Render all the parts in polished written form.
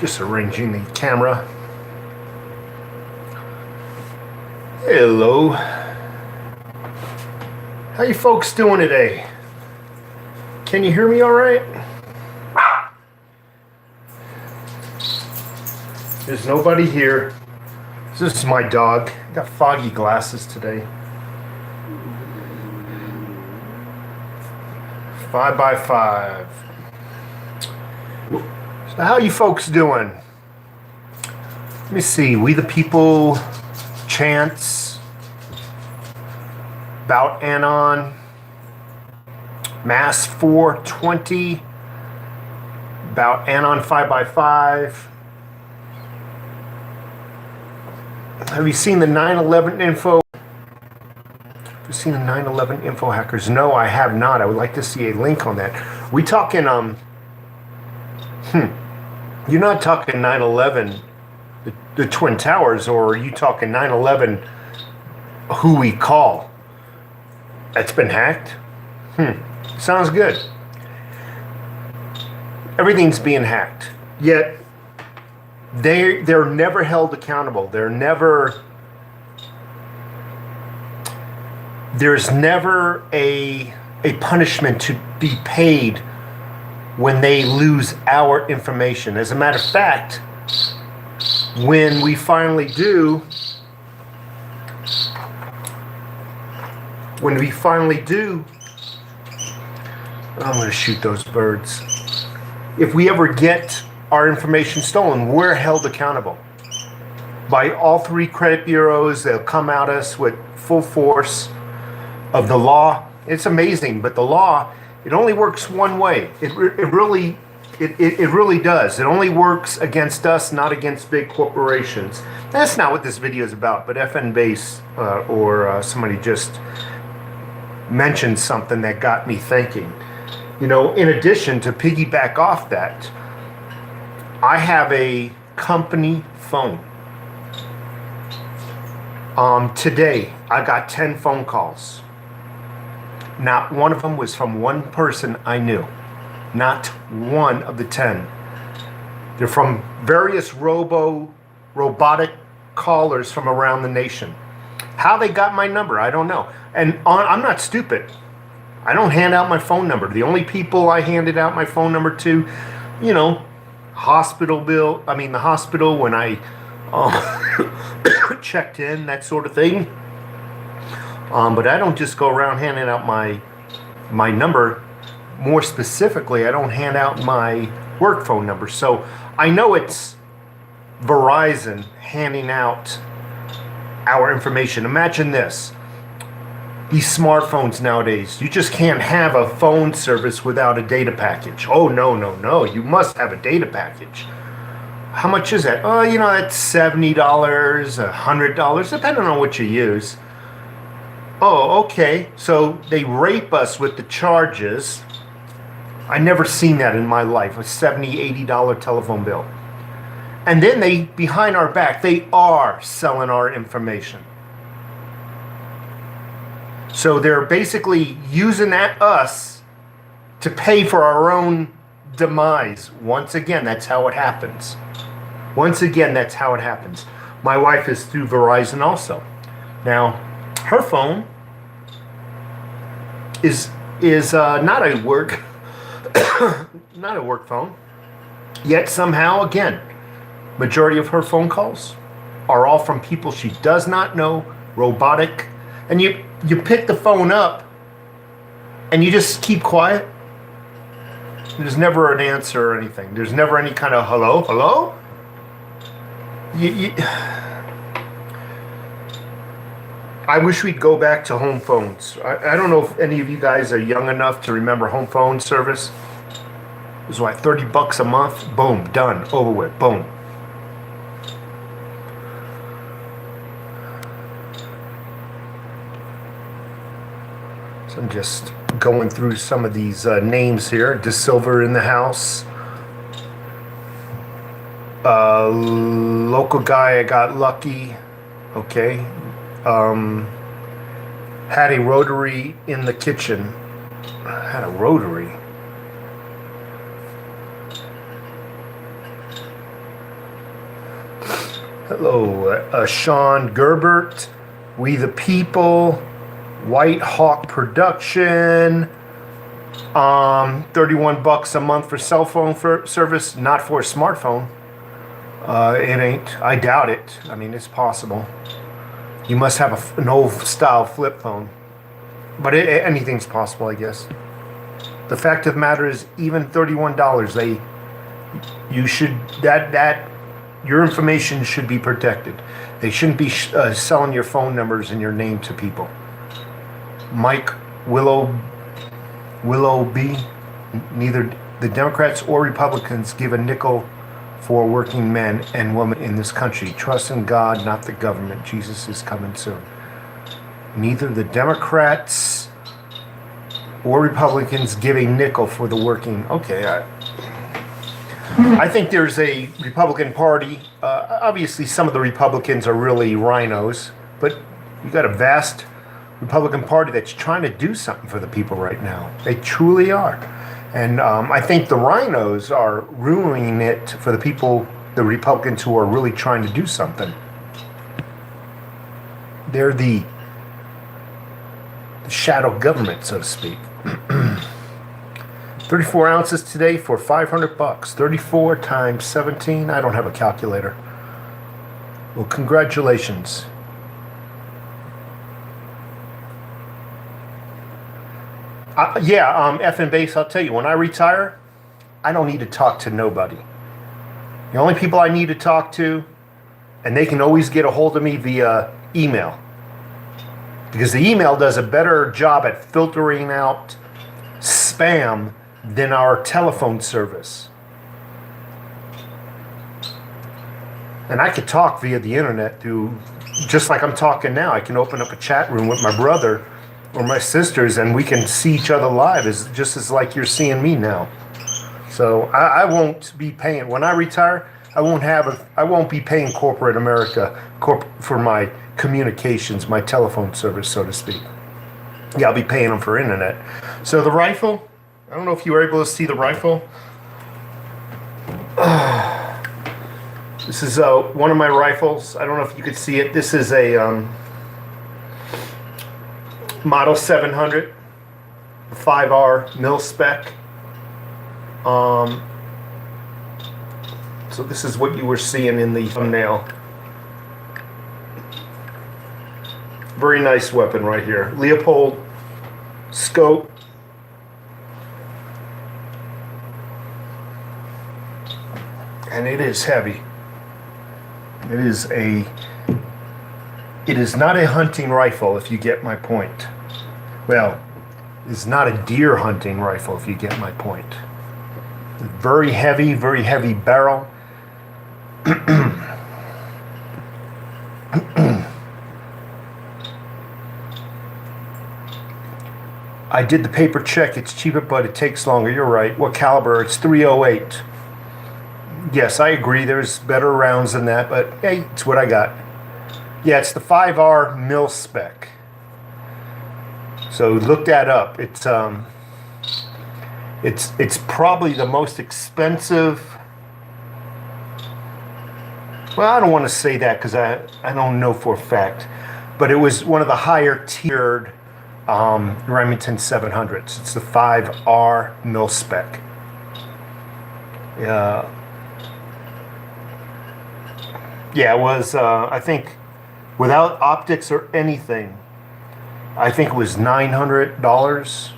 Just arranging the camera. Hello. How you folks doing today? Can you hear me all right? There's nobody here. This is my dog. I got foggy glasses today. 5x5. So how you folks doing? Let me see. We the People, Chance, About Anon, Mass 420, About Anon 5x5. Have you seen the 9/11 info? Have you seen the 9/11 info hackers? No, I have not. I would like to see a link on that. We talking You're not talking 9/11, the Twin Towers, or are you talking 9/11, who we call? That's been hacked? Sounds good. Everything's being hacked. Yet, they're never held accountable. There's never a punishment to be paid when they lose our information. As a matter of fact, when we finally do, I'm going to shoot those birds. If we ever get our information stolen, we're held accountable by all three credit bureaus. They'll come at us with full force of the law. It's amazing, but the law, it only works one way. It really does. It only works against us, not against big corporations. That's not what this video is about, but FN Base or somebody just mentioned something that got me thinking. You know, in addition to piggyback off that, I have a company phone. Today, I got 10 phone calls. Not one of them was from one person I knew. Not one of the 10. They're from various robotic callers from around the nation. How they got my number, I don't know. And I'm not stupid. I don't hand out my phone number. The only people I handed out my phone number to, you know, the hospital when I checked in, that sort of thing. But I don't just go around handing out my number. More specifically, I don't hand out my work phone number. So I know it's Verizon handing out our information. Imagine this. These smartphones nowadays, you just can't have a phone service without a data package. Oh, no. You must have a data package. How much is that? Oh, you know, that's $70, $100, depending on what you use. Oh, okay. So they rape us with the charges. I never seen that in my life, a $70, $80 telephone bill. And then they, behind our back, they are selling our information. So they're basically using us to pay for our own demise. Once again, that's how it happens. My wife is through Verizon also. Now, her phone is not a work phone. Yet somehow, again, majority of her phone calls are all from people she does not know, robotic. And you pick the phone up and you just keep quiet. There's never an answer or anything. There's never any kind of hello? I wish we'd go back to home phones. I don't know if any of you guys are young enough to remember home phone service. It was like $30 a month. Boom, done, over with, boom. So I'm just going through some of these names here. DeSilver in the house. Local guy, I got lucky. Okay. Had a rotary in the kitchen. Had a rotary. Hello, Sean Gerbert, We the People, White Hawk Production. 31 bucks a month for cell phone service, not for a smartphone. It ain't. I doubt it. I mean, it's possible. You must have an old style flip phone. But anything's possible, I guess. The fact of the matter is, even $31, you should, your information should be protected. They shouldn't be selling your phone numbers and your name to people. Mike Willow B. Neither the Democrats or Republicans give a nickel for working men and women in this country. Trust in God, not the government. Jesus is coming soon. Neither the Democrats or Republicans give a nickel for the working. Okay, I think there's a Republican Party. Obviously, some of the Republicans are really rhinos, but you got a vast Republican Party that's trying to do something for the people right now. They truly are. And I think the rhinos are ruining it for the people, the Republicans who are really trying to do something. They're the shadow government, so to speak. 34 ounces today for 500 bucks. 34 times 17. I don't have a calculator. Well, congratulations. F and base, I'll tell you, when I retire, I don't need to talk to nobody. The only people I need to talk to, and they can always get a hold of me via email. Because the email does a better job at filtering out spam than our telephone service. And I could talk via the internet through, just like I'm talking now. I can open up a chat room with my brother or my sisters, and we can see each other live, just as like you're seeing me now. So I won't be paying, when I retire, I won't be paying corporate America for my communications, my telephone service, so to speak. Yeah, I'll be paying them for internet. So the rifle, I don't know if you were able to see the rifle. This is one of my rifles. I don't know if you could see it. This is a Model 700, 5R mil spec. So this is what you were seeing in the thumbnail. Very nice weapon right here. Leopold scope. And it is heavy. It is not a hunting rifle, if you get my point. Well, it's not a deer hunting rifle, if you get my point. Very heavy barrel. I did the paper check. It's cheaper, but it takes longer. You're right. What caliber? It's .308. Yes, I agree. There's better rounds than that, but hey, it's what I got. Yeah, it's the 5R mil spec. So look that up. It's probably the most expensive. Well, I don't want to say that because I don't know for a fact, but it was one of the higher tiered Remington 700s. It's the 5R mil spec. Yeah, it was, I think, without optics or anything, I think it was $900.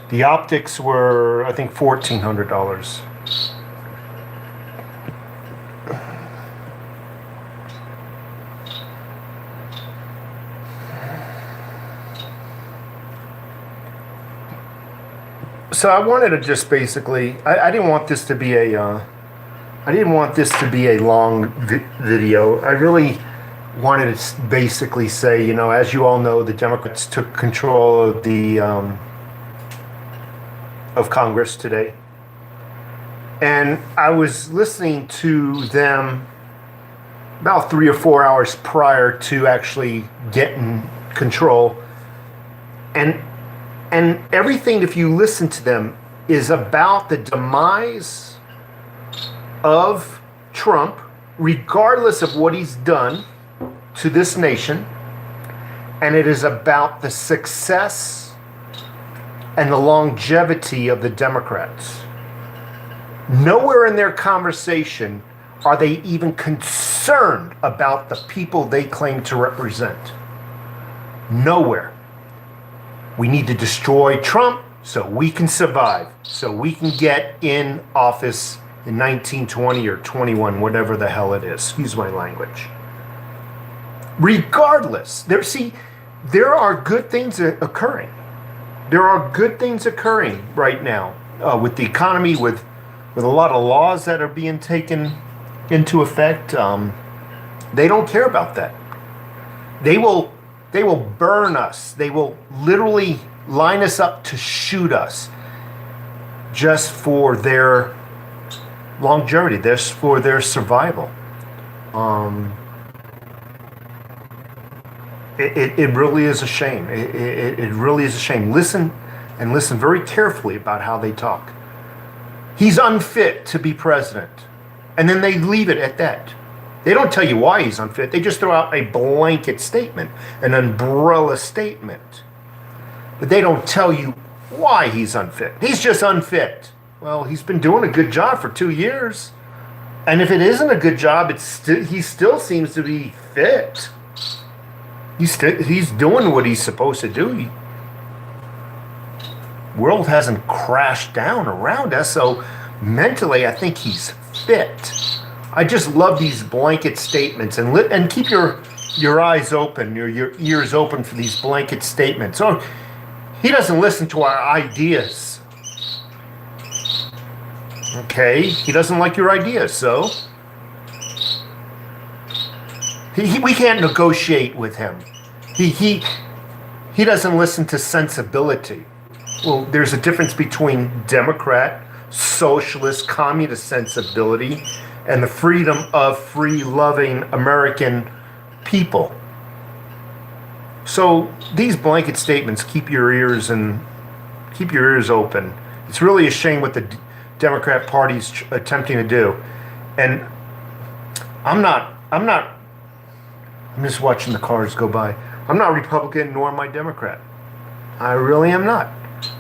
The optics were, I think, $1,400. So I wanted to just basically, I didn't want this to be a long video. I really wanted to basically say, you know, as you all know, the Democrats took control of the of Congress today. And I was listening to them about 3 or 4 hours prior to actually getting control. And everything, if you listen to them, is about the demise of Trump, regardless of what he's done to this nation. And it is about the success and the longevity of the Democrats. Nowhere in their conversation are they even concerned about the people they claim to represent. Nowhere. We need to destroy Trump so we can survive, so we can get in office in 1920 or 21, whatever the hell it is. Excuse my language. Regardless, there are good things occurring. There are good things occurring right now with the economy, with a lot of laws that are being taken into effect. They don't care about that. They will burn us. They will literally line us up to shoot us just for their longevity, just for their survival. It really is a shame. It really is a shame. Listen very carefully about how they talk. He's unfit to be president. And then they leave it at that. They don't tell you why he's unfit. They just throw out a blanket statement, an umbrella statement. But they don't tell you why he's unfit. He's just unfit. Well, he's been doing a good job for 2 years. And if it isn't a good job, he still seems to be fit. He's doing what he's supposed to do. World hasn't crashed down around us, so mentally I think he's fit. I just love these blanket statements, and keep your eyes open, your ears open for these blanket statements. Oh, he doesn't listen to our ideas. Okay, he doesn't like your ideas, so we can't negotiate with him. He doesn't listen to sensibility. Well, there's a difference between Democrat, socialist, communist sensibility and the freedom of free-loving American people. So these blanket statements, keep your ears open. It's really a shame what the Democrat Party's attempting to do. And I'm just watching the cars go by. I'm not Republican nor am I Democrat. I really am not.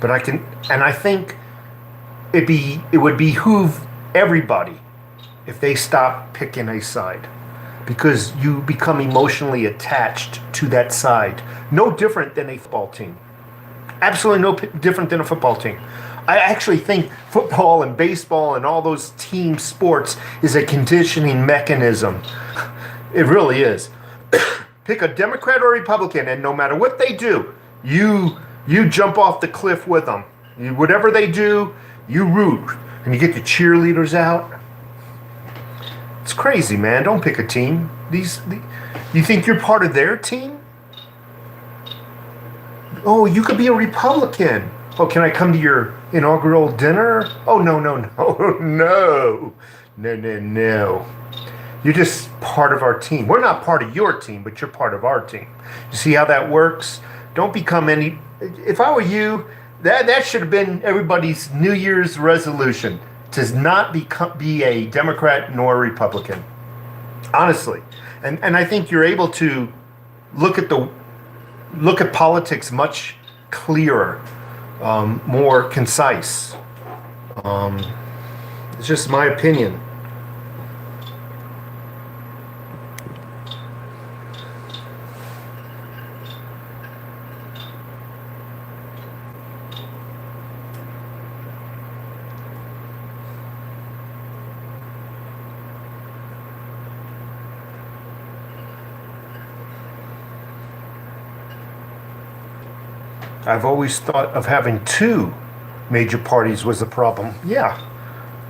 But I think it would behoove everybody if they stop picking a side, because you become emotionally attached to that side. No different than a football team. Absolutely no different than a football team. I actually think football and baseball and all those team sports is a conditioning mechanism. It really is. Pick a Democrat or Republican, and no matter what they do, you jump off the cliff with them. Whatever they do, you root. And you get the cheerleaders out. It's crazy, man. Don't pick a team. You think you're part of their team? Oh, you could be a Republican. Oh, can I come to your inaugural dinner? Oh, no. You're just part of our team. We're not part of your team, but you're part of our team. You see how that works? Don't become any... If I were you, that should have been everybody's New Year's resolution, to not be a Democrat nor a Republican. Honestly. And I think you're able to look at politics much clearer, more concise. It's just my opinion. I've always thought of having two major parties was the problem. Yeah,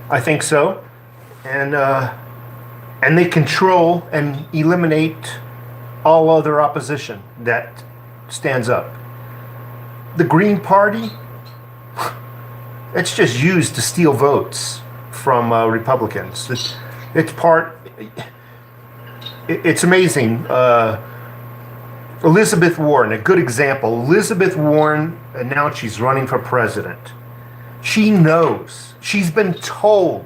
I think so. And they control and eliminate all other opposition that stands up. The Green Party, it's just used to steal votes. from Republicans. It's amazing. Elizabeth Warren, a good example. Elizabeth Warren announced she's running for president. She knows. She's been told.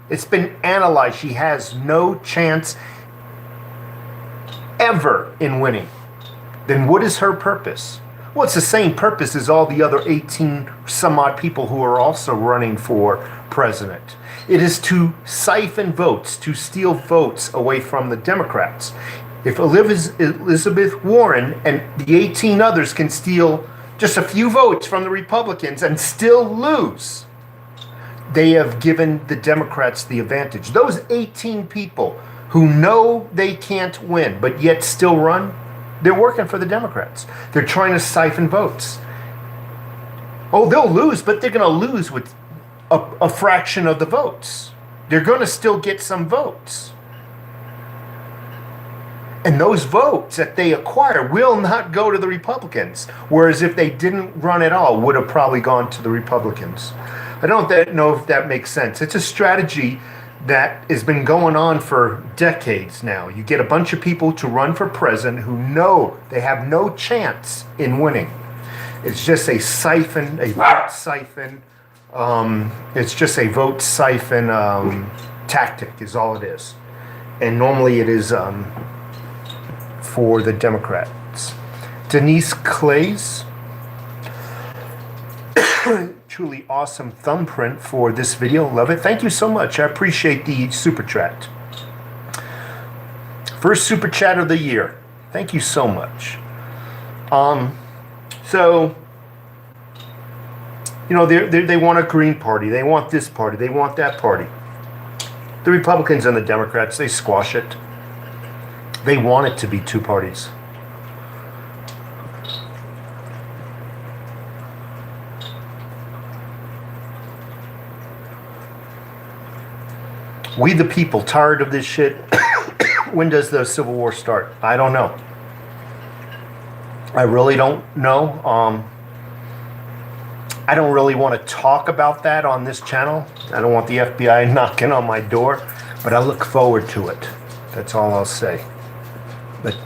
It's been analyzed. She has no chance ever in winning. Then what is her purpose? Well, it's the same purpose as all the other 18 some odd people who are also running for president. It is to siphon votes, to steal votes away from the Democrats. If Elizabeth Warren and the 18 others can steal just a few votes from the Republicans and still lose, they have given the Democrats the advantage. Those 18 people who know they can't win but yet still run, they're working for the Democrats. They're trying to siphon votes. Oh, they'll lose, but they're going to lose with a fraction of the votes. They're going to still get some votes. And those votes that they acquire will not go to the Republicans. Whereas if they didn't run at all, would have probably gone to the Republicans. I don't know if that makes sense. It's a strategy that has been going on for decades now. You get a bunch of people to run for president who know they have no chance in winning. It's just a siphon, a vote siphon. It's just a vote siphon tactic is all it is. And normally it is for the Democrats. Denise Clays, truly awesome thumbprint for this video. Love it. Thank you so much. I appreciate the super chat. First super chat of the year. Thank you so much. So, you know, they want a Green Party. They want this party. They want that party. The Republicans and the Democrats, they squash it. They want it to be two parties. We the people, tired of this shit. When does the Civil War start? I don't know. I really don't know. I don't really want to talk about that on this channel. I don't want the FBI knocking on my door, but I look forward to it. That's all I'll say. But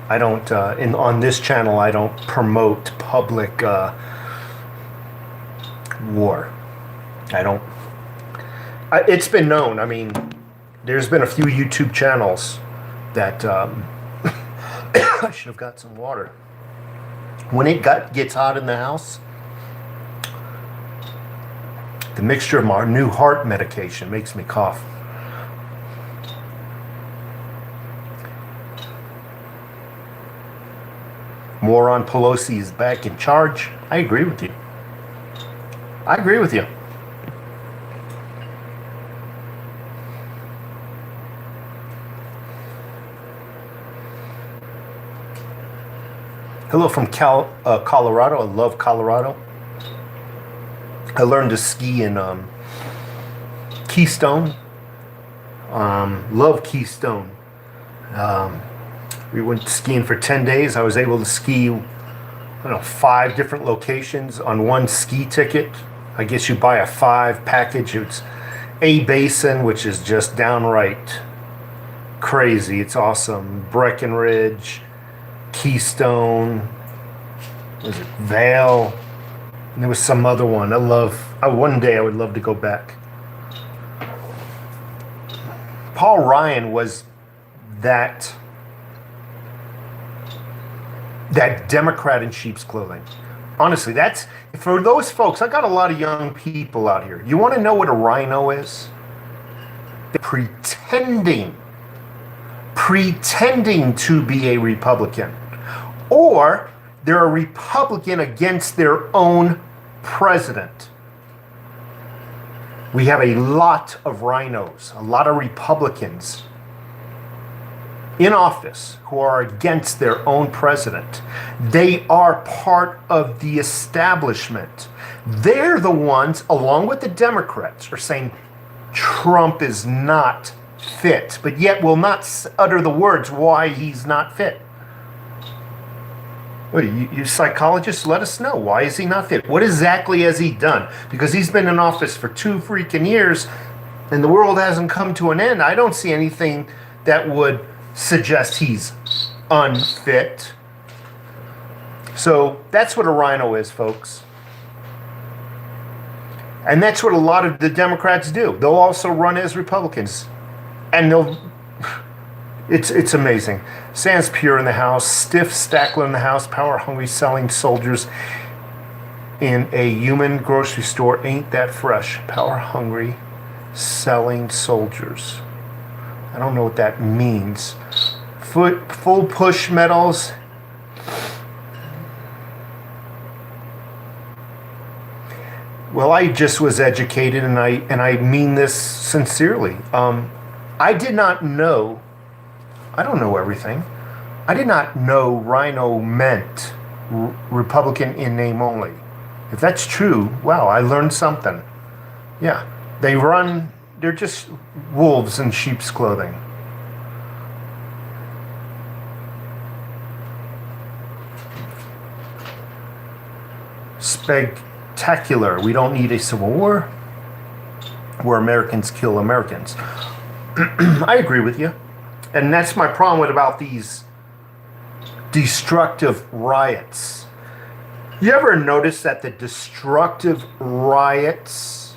I don't, on this channel, I don't promote public war. I don't. It's been known. I mean, there's been a few YouTube channels that I should have got some water. When it gets hot in the house, the mixture of my new heart medication makes me cough. Moron Pelosi is back in charge. I agree with you. I agree with you. Hello from Colorado. I love Colorado. I learned to ski in Keystone. Love Keystone. We went skiing for 10 days. I was able to ski, 5 different locations on one ski ticket. I guess you buy a 5 package. It's A Basin, which is just downright crazy. It's awesome. Breckenridge, Keystone, was it Vale? And there was some other one. One day I would love to go back. Paul Ryan was that Democrat in sheep's clothing. Honestly, that's, for those folks, I got a lot of young people out here. You want to know what a rhino is? They're pretending to be a Republican. Or they're a Republican against their own president. We have a lot of rhinos, a lot of Republicans in office who are against their own president. They are part of the establishment. They're the ones, along with the Democrats, are saying Trump is not fit, but yet will not utter the words why he's not fit. Well, you psychologists, let us know. Why is he not fit? What exactly has he done? Because he's been in office for 2 freaking years. and the world hasn't come to an end. I don't see anything that would suggest he's unfit. So that's what a rhino is, folks. And that's what a lot of the Democrats do. They'll also run as Republicans. And it's amazing. Sans Pure in the house, Stiff Stackler in the house, power hungry selling soldiers in a human grocery store ain't that fresh. Power hungry selling soldiers. I don't know what that means. Full push medals. Well, I just was educated, and I mean this sincerely. I did not know. I don't know everything. I did not know rhino meant Republican in name only. If that's true, wow, I learned something. Yeah, they're just wolves in sheep's clothing. Spectacular. We don't need a civil war where Americans kill Americans. I agree with you. And that's my problem about these destructive riots. You ever notice that the destructive riots,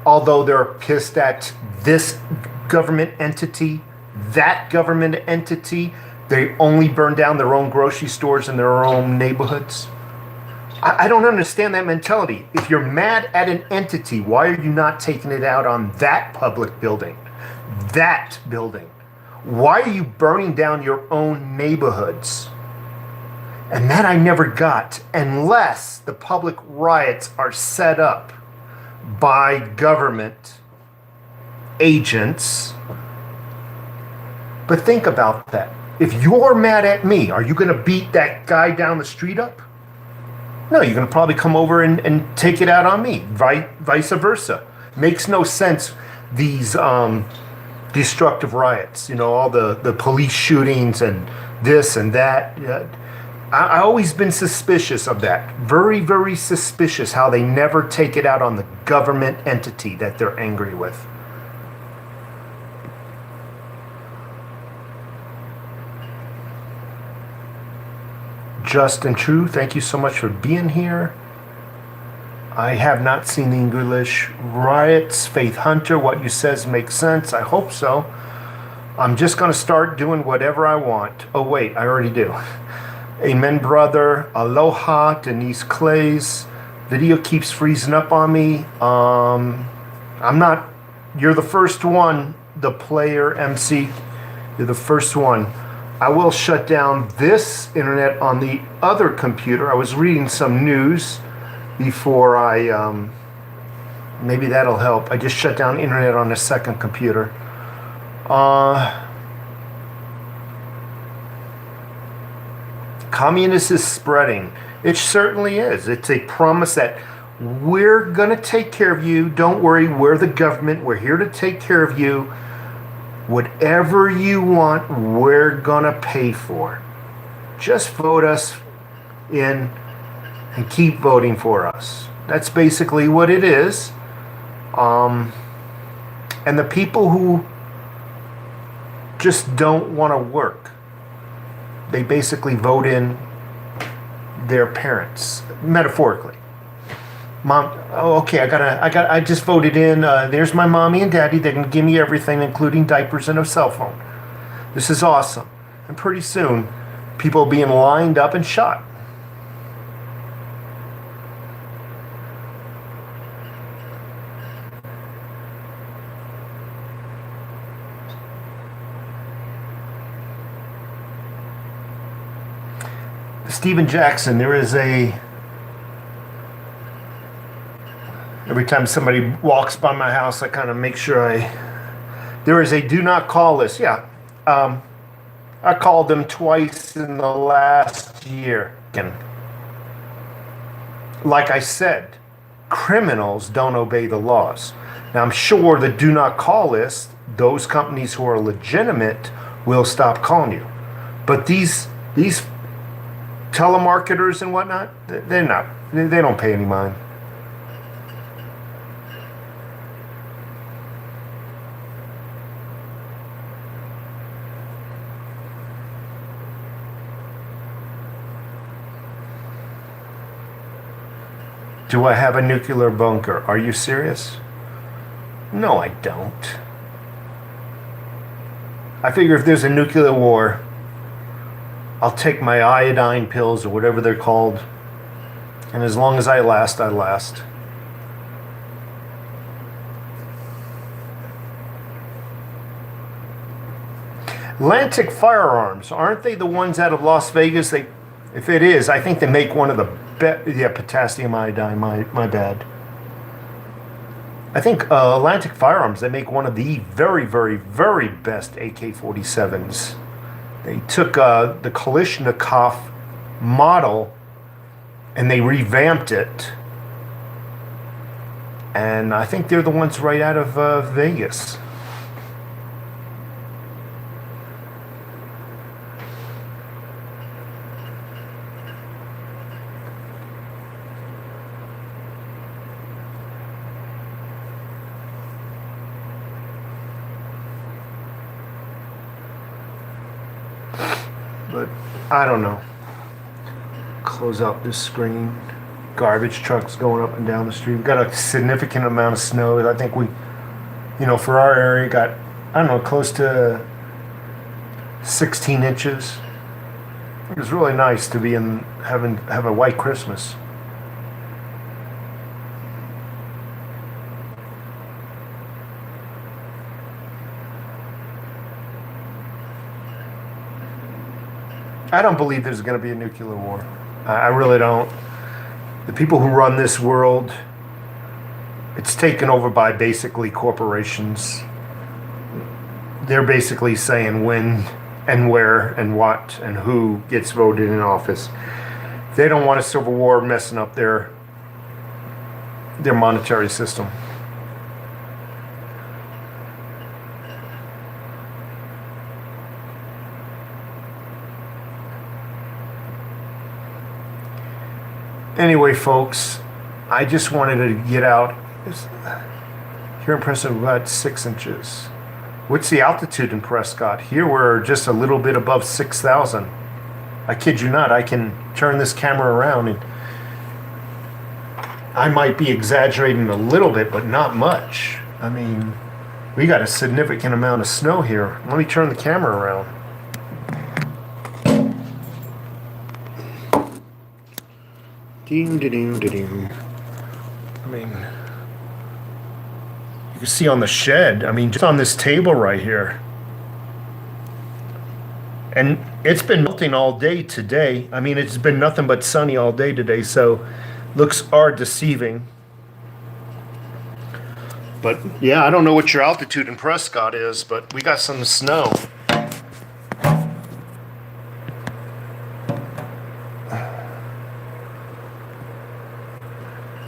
although they're pissed at this government entity, that government entity, they only burn down their own grocery stores in their own neighborhoods? I don't understand that mentality. If you're mad at an entity, why are you not taking it out on that public building? That building. Why are you burning down your own neighborhoods? And that I never got, unless the public riots are set up by government agents. But think about that. If you're mad at me, are you going to beat that guy down the street up? No, you're going to probably come over and take it out on me, vice versa. Makes no sense, these destructive riots, all the police shootings and this and that. I've always been suspicious of that. Very, very suspicious how they never take it out on the government entity that they're angry with. Just and True, thank you so much for being here. I have not seen the English riots. Faith Hunter, what you says makes sense. I hope so. I'm just going to start doing whatever I want. Oh, wait, I already do. Amen, brother. Aloha, Denise Clays. Video keeps freezing up on me. I'm not... You're the first one, the player MC. You're the first one. I will shut down this internet on the other computer. I was reading some news before I, maybe that'll help. I just shut down internet on the second computer. Communist is spreading. It certainly is. It's a promise that we're going to take care of you. Don't worry, we're the government. We're here to take care of you. Whatever you want, we're gonna pay for. Just vote us in and keep voting for us. That's basically what it is. And the people who just don't want to work, they basically vote in their parents, metaphorically. Mom, oh, okay, I just voted in, there's my mommy and daddy. They can give me everything, including diapers and a cell phone. This is awesome. And pretty soon, people are being lined up and shot. Stephen Jackson, there is a... Every time somebody walks by my house, I kind of make sure there is a do not call list. Yeah. I called them twice in the last year. And like I said, criminals don't obey the laws. Now, I'm sure the do not call list, those companies who are legitimate will stop calling you. But these telemarketers and whatnot, they're not. They don't pay any mind. Do I have a nuclear bunker? Are you serious? No, I don't. I figure if there's a nuclear war, I'll take my iodine pills or whatever they're called, and as long as I last, I last. Atlantic Firearms, aren't they the ones out of Las Vegas? If it is, I think they make one of the best. Yeah, potassium iodine. My bad. I think Atlantic Firearms, they make one of the very, very, very best AK-47s. They took the Kalashnikov model and they revamped it. And I think they're the ones right out of Vegas. But I don't know. Close out this screen. Garbage trucks going up and down the street. We've got a significant amount of snow. I think we, for our area, got, I don't know, close to 16 inches. It was really nice to be have a white Christmas. I don't believe there's going to be a nuclear war. I really don't. The people who run this world, it's taken over by basically corporations. They're basically saying when and where and what and who gets voted in office. They don't want a civil war messing up their monetary system. Anyway, folks, I just wanted to get out. Here in Prescott, we're about 6 inches. What's the altitude in Prescott? Here we're just a little bit above 6,000. I kid you not. I can turn this camera around and I might be exaggerating a little bit, but not much. I mean, we got a significant amount of snow here. Let me turn the camera around. I mean, you can see on the shed, I mean, just on this table right here. And it's been melting all day today. I mean, it's been nothing but sunny all day today, so looks are deceiving. But yeah, I don't know what your altitude in Prescott is, but we got some snow.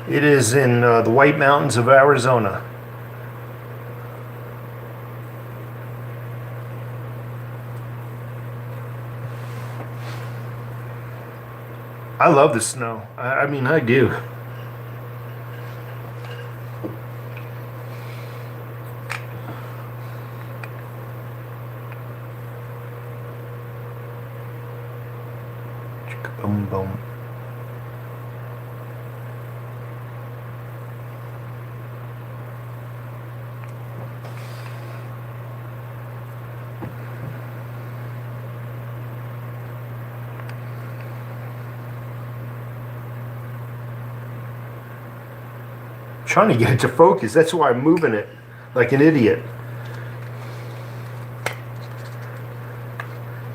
It is in the White Mountains of Arizona. I love the snow. I mean, I do. Boom, boom. Trying to get it to focus. That's why I'm moving it like an idiot.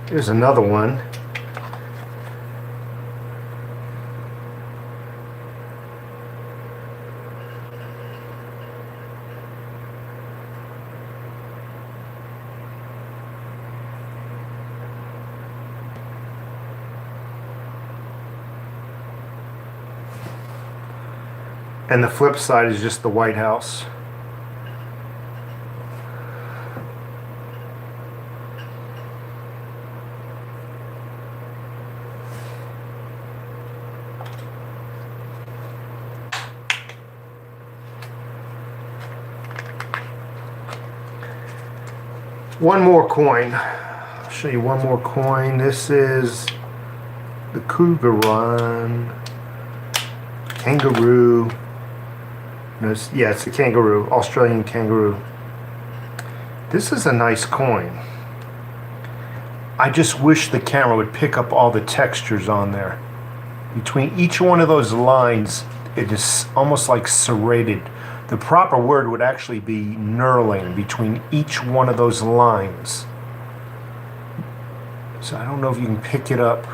Here's another one. And the flip side is just the White House. One more coin. I'll show you one more coin. This is the Cougar one. Kangaroo. No, yeah, it's a kangaroo, Australian kangaroo. This is a nice coin. I just wish the camera would pick up all the textures on there. Between each one of those lines, it is almost like serrated. The proper word would actually be knurling between each one of those lines. So I don't know if you can pick it up.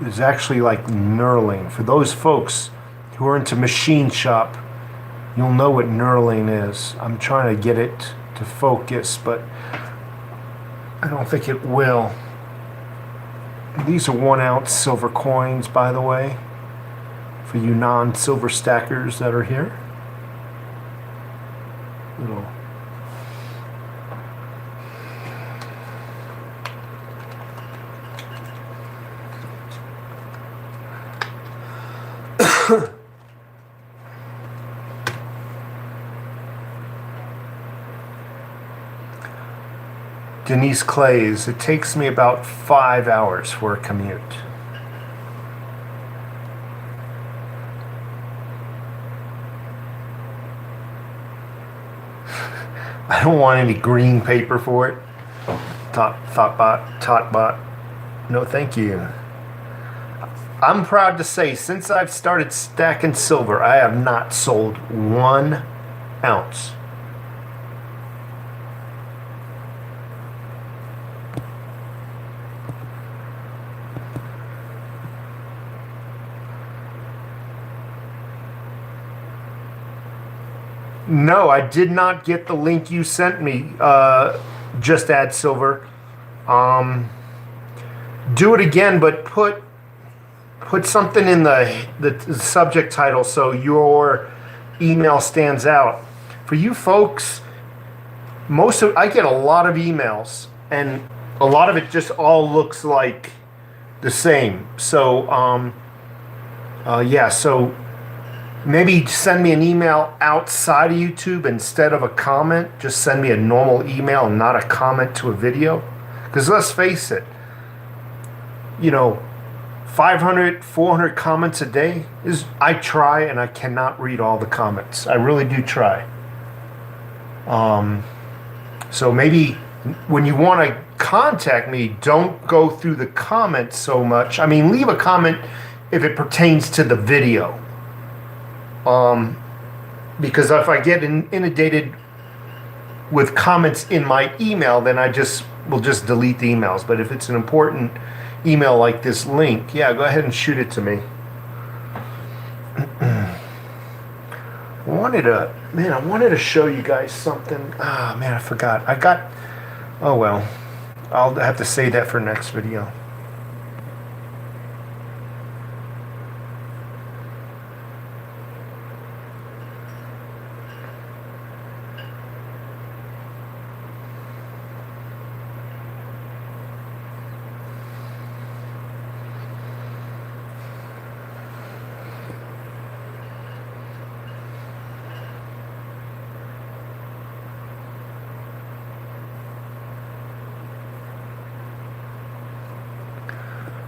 It's actually like knurling. For those folks who are into machine shop, you'll know what knurling is. I'm trying to get it to focus, but I don't think it will. These are 1 ounce silver coins, by the way, for you non-silver stackers that are here. Little Denise Clay's, it takes me about 5 hours for a commute. I don't want any green paper for it. Totbot. No, thank you. I'm proud to say, since I've started stacking silver, I have not sold 1 ounce. No, I did not get the link you sent me. Just add silver. Do it again, but put something in the subject title so your email stands out. For you folks, I get a lot of emails, and a lot of it just all looks like the same. So yeah, so maybe send me an email outside of YouTube instead of a comment. Just send me a normal email and not a comment to a video. Because let's face it, 500, 400 comments a day I try, and I cannot read all the comments. I really do try. So maybe when you want to contact me, don't go through the comments so much. I mean, leave a comment if it pertains to the video. Because if I get inundated with comments in my email, then I will just delete the emails. But if it's an important email like this link, yeah, go ahead and shoot it to me. I wanted to show you guys something. Ah, man, I forgot. Oh well, I'll have to save that for next video.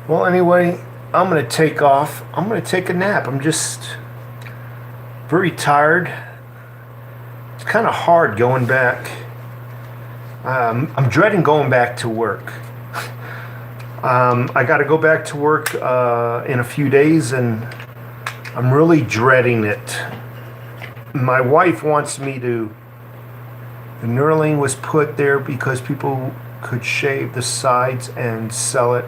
Well, anyway, I'm going to take off. I'm going to take a nap. I'm just very tired. It's kind of hard going back. I'm dreading going back to work. I got to go back to work in a few days, and I'm really dreading it. My wife wants me to... The knurling was put there because people could shave the sides and sell it.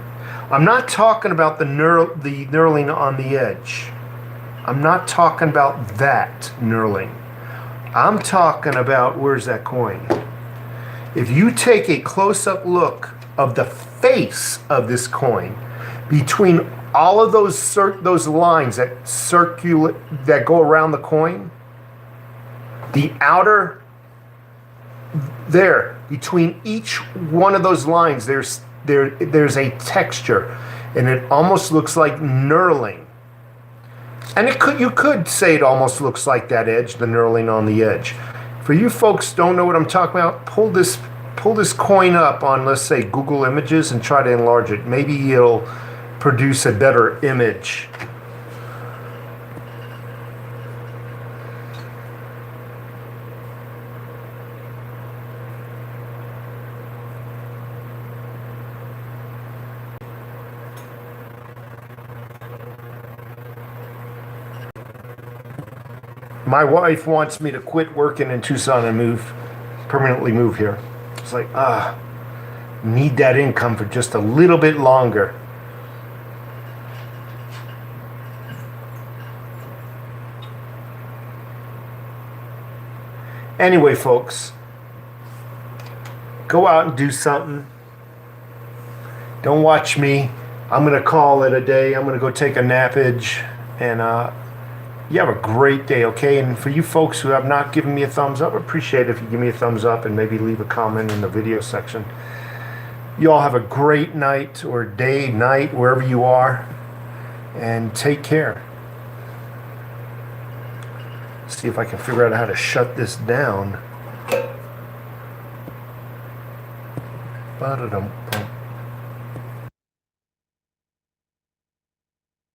I'm not talking about the knurling on the edge. I'm not talking about that knurling. I'm talking about, where's that coin? If you take a close-up look of the face of this coin, between all of those lines that go around the coin, the outer there, between each one of those lines, there's a texture, and it almost looks like knurling. And you could say it almost looks like that edge, the knurling on the edge. For you folks don't know what I'm talking about, pull this coin up on, let's say, Google Images and try to enlarge it. Maybe it'll produce a better image. My wife wants me to quit working in Tucson and permanently move here. It's like, need that income for just a little bit longer. Anyway, folks, go out and do something. Don't watch me. I'm going to call it a day. I'm going to go take a nappage. And you have a great day, okay? And for you folks who have not given me a thumbs up, I appreciate it if you give me a thumbs up and maybe leave a comment in the video section. You all have a great night or day, night, wherever you are. And take care. See if I can figure out how to shut this down. Ba-da-dum.